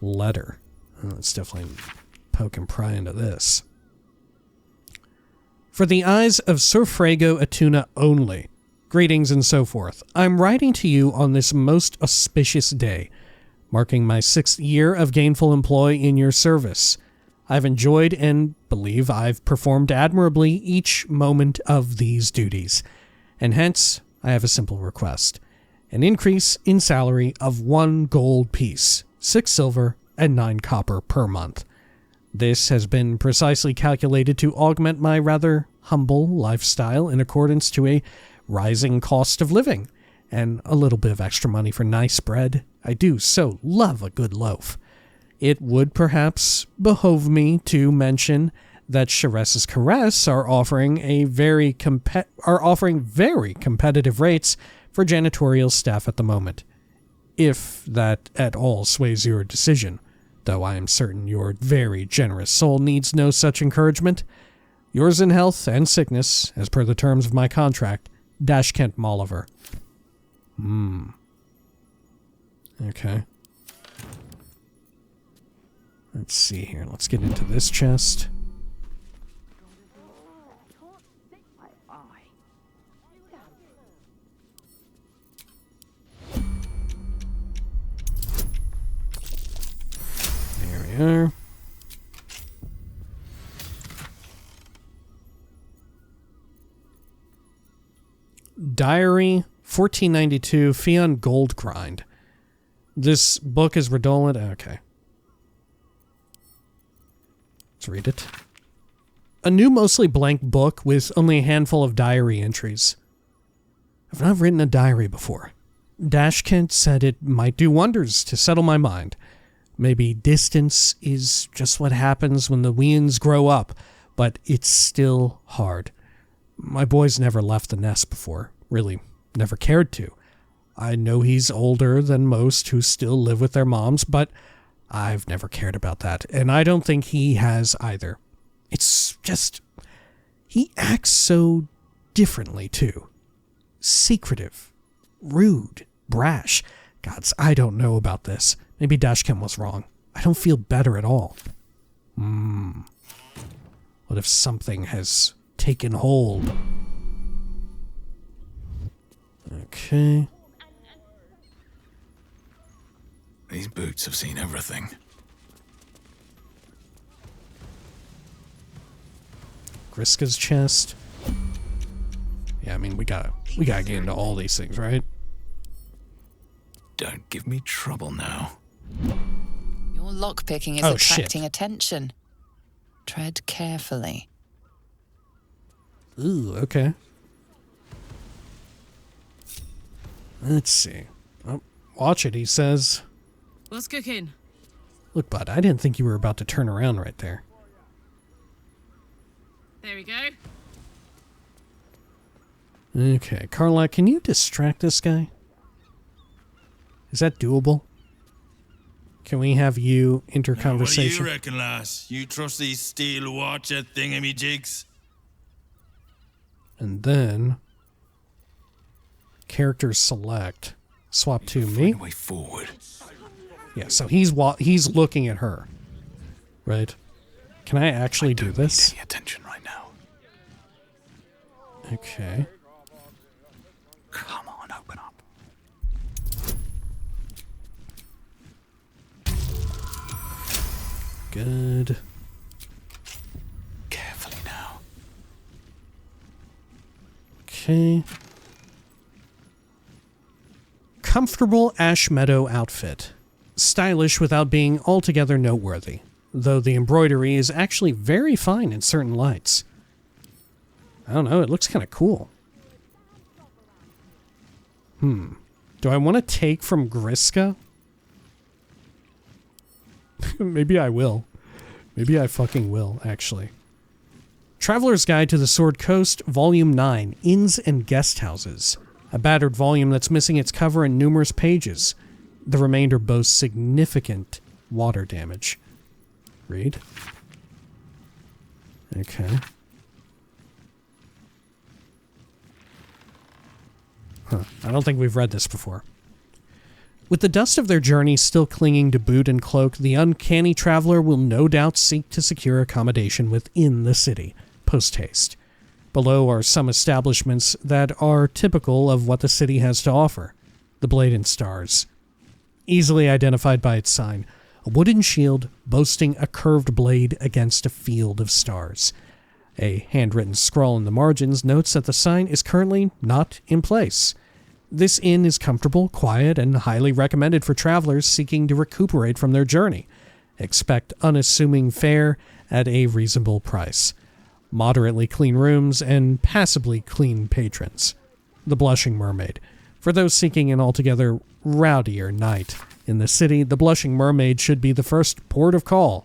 Letter. Oh, let's definitely poke and pry into this. For the eyes of Sir Fraygo Atuna only, greetings and so forth. I'm writing to you on this most auspicious day, marking my 6th year of gainful employ in your service. I've enjoyed and believe I've performed admirably each moment of these duties, and hence I have a simple request. An increase in salary of 1 gold piece, 6 silver, and 9 copper per month. This has been precisely calculated to augment my rather humble lifestyle in accordance to a rising cost of living, and a little bit of extra money for nice bread. I do so love a good loaf. It would perhaps behove me to mention that Sharess's Caress are offering very competitive rates for janitorial staff at the moment, if that at all sways your decision, though I am certain your very generous soul needs no such encouragement. Yours in health and sickness, as per the terms of my contract, Kent Molliver. Okay. Let's see here. Let's get into this chest. There we are. Diary 1492 Fion Gold Grind. This book is redolent. Okay. Let's read it. A new mostly blank book with only a handful of diary entries. I've not written a diary before. Dashkent said it might do wonders to settle my mind. Maybe distance is just what happens when the weans grow up, but it's still hard. My boy's never left the nest before. Really, never cared to. I know he's older than most who still live with their moms, but I've never cared about that, and I don't think he has either. It's just, he acts so differently, too. Secretive, rude, brash. Gods, I don't know about this. Maybe Dashkem was wrong. I don't feel better at all. What if something has taken hold? Okay. These boots have seen everything. Griska's chest. Yeah, I mean, we gotta get into all these things, right? Don't give me trouble now. Your lockpicking is attracting attention. Tread carefully. Ooh, okay. Let's see. Oh, watch it, he says. What's cooking? Look, bud, I didn't think you were about to turn around right there. There we go. Okay, Carla, can you distract this guy? Is that doable? Can we have you enter conversation? What do you reckon, lass? You trust these steel watcher thingamajigs? And then characters select. Swap to me. Way forward. Yeah, so he's looking at her. Right? Can I actually do this? Any attention right now. Okay. Come on, open up. Good. Carefully now. Okay. Comfortable Ash Meadow outfit. Stylish without being altogether noteworthy, though the embroidery is actually very fine in certain lights. I don't know, it looks kind of cool. Do I want to take from Griska? Maybe I will. Maybe I fucking will, actually. Traveler's Guide to the Sword Coast, Volume 9, Inns and Guest Houses. A battered volume that's missing its cover and numerous pages. The remainder boasts significant water damage. Read. Okay. I don't think we've read this before. With the dust of their journey still clinging to boot and cloak, the uncanny traveler will no doubt seek to secure accommodation within the city, post-haste. Below are some establishments that are typical of what the city has to offer. The Blade and Stars. Easily identified by its sign, a wooden shield boasting a curved blade against a field of stars. A handwritten scrawl in the margins notes that the sign is currently not in place. This inn is comfortable, quiet, and highly recommended for travelers seeking to recuperate from their journey. Expect unassuming fare at a reasonable price. Moderately clean rooms and passably clean patrons. The Blushing Mermaid. For those seeking an altogether rowdier night in the city, the Blushing Mermaid should be the first port of call.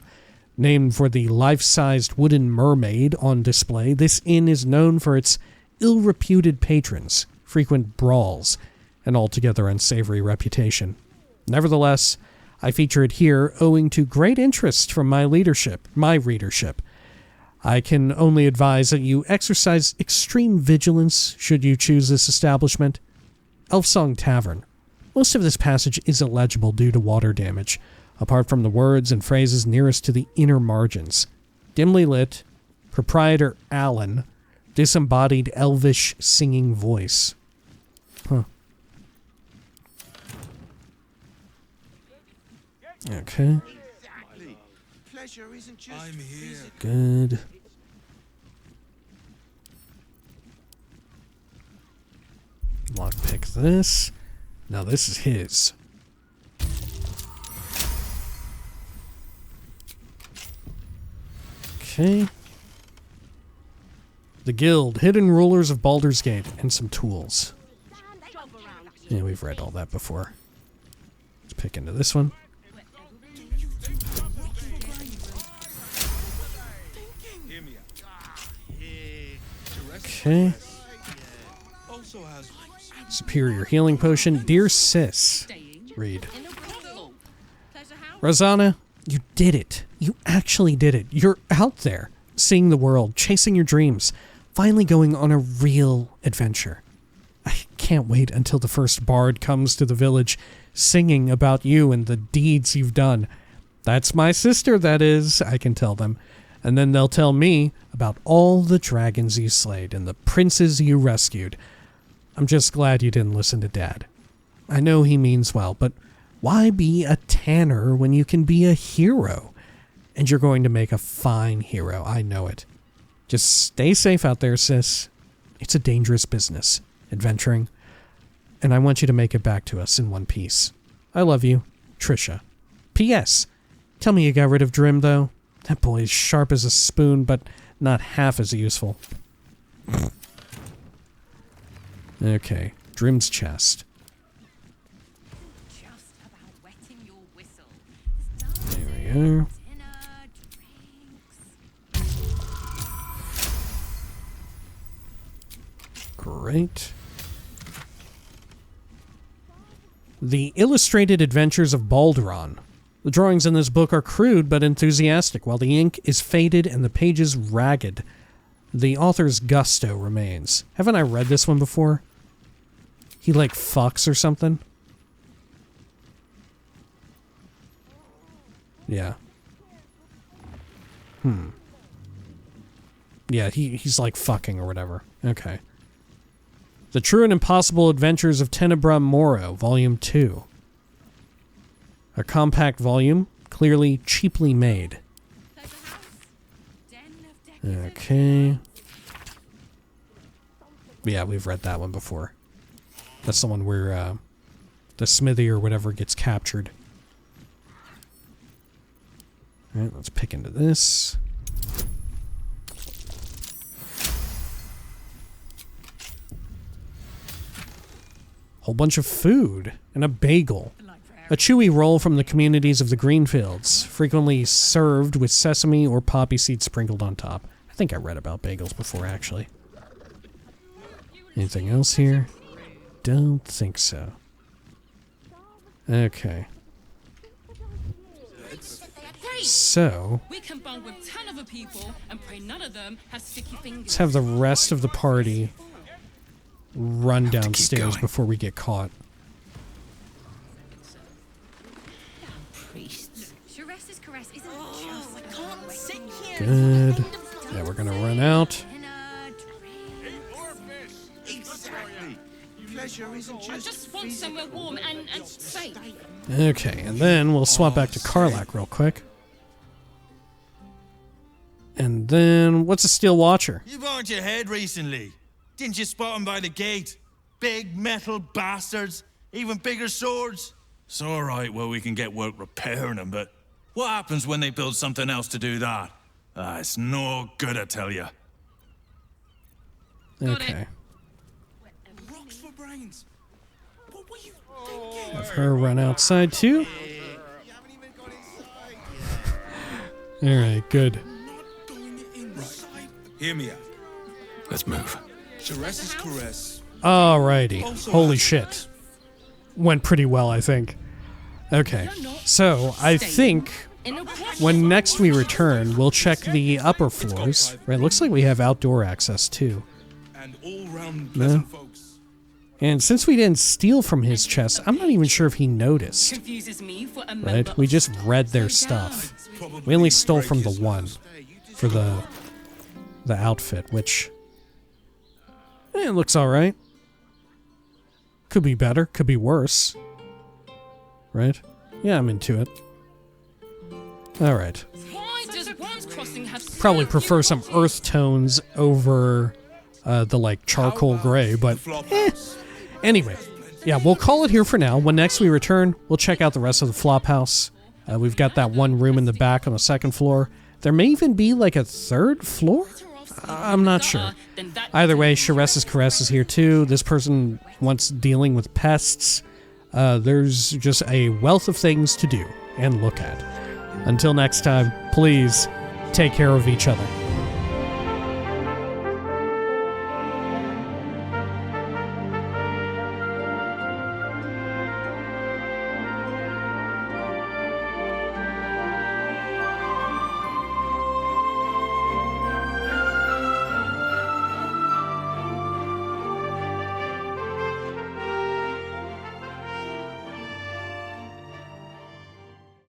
Named for the life-sized wooden mermaid on display, this inn is known for its ill-reputed patrons, frequent brawls, and altogether unsavory reputation. Nevertheless, I feature it here owing to great interest from my readership. I can only advise that you exercise extreme vigilance should you choose this establishment. Elfsong Tavern. Most of this passage is illegible due to water damage, apart from the words and phrases nearest to the inner margins. Dimly lit, proprietor Alan, disembodied elvish singing voice. Huh. Okay. I'm here. Good. Lockpick this. Now this is his. Okay. The Guild, Hidden Rulers of Baldur's Gate, and some tools. Yeah, we've read all that before. Let's pick into this one. Okay. Superior Healing Potion. Dear Sis. Read. Rosanna, you did it. You actually did it. You're out there, seeing the world, chasing your dreams, finally going on a real adventure. I can't wait until the first bard comes to the village singing about you and the deeds you've done. That's my sister, that is, I can tell them. And then they'll tell me about all the dragons you slayed and the princes you rescued. I'm just glad you didn't listen to Dad. I know he means well, but why be a tanner when you can be a hero? And you're going to make a fine hero, I know it. Just stay safe out there, sis. It's a dangerous business, adventuring. And I want you to make it back to us in one piece. I love you, Trisha. P.S. Tell me you got rid of Drim, though. That boy is sharp as a spoon, but not half as useful. Okay, Drim's chest. There we go. Great. The Illustrated Adventures of Baldur. The drawings in this book are crude but enthusiastic, while the ink is faded and the pages ragged. The author's gusto remains. Haven't I read this one before? He like fucks or something? Yeah. Yeah, he's like fucking or whatever. Okay. The True and Impossible Adventures of Tenebra Moro, Volume 2. A compact volume, clearly cheaply made. Okay. Yeah, we've read that one before. That's the one where the smithy or whatever gets captured. Alright, let's pick into this. whole bunch of food and a bagel. A chewy roll from the communities of the Greenfields, frequently served with sesame or poppy seeds sprinkled on top. I think I read about bagels before, actually. Anything else here? Don't think so. Okay. So, we can bond with 10 other people and pray none of them have sticky fingers. Let's have the rest of the party run downstairs before we get caught. Good. Yeah, we're gonna run out. I just want somewhere warm and safe. Okay, and then we'll swap back to Karlach real quick. And then, what's a Steel Watcher? You burned your head recently. Didn't you spot him by the gate? Big metal bastards, even bigger swords. It's all right, well, we can get work repairing them, but what happens when they build something else to do that? It's no good, I tell you. Okay. Rocks for brains. What were you Have her run outside too. Alright, good. Hear me out. Let's move. Sharess's caress. Alrighty. Holy shit. Went pretty well, I think. Okay. So, I think when next we return, we'll check the upper floors. Right, looks like we have outdoor access too. No? And since we didn't steal from his chest, I'm not even sure if he noticed. Right? We just read their stuff. We only stole from the one for the outfit, which it looks alright. Could be better, could be worse. Right? Yeah, I'm into it. Alright. Probably prefer some earth tones over the like charcoal gray, but anyway. Yeah, we'll call it here for now. When next we return, we'll check out the rest of the Flophouse. We've got that one room in the back on the second floor. There may even be like a third floor? I'm not sure. Either way, Sharess's Caress is here too. This person wants dealing with pests. There's just a wealth of things to do and look at. Until next time, please take care of each other.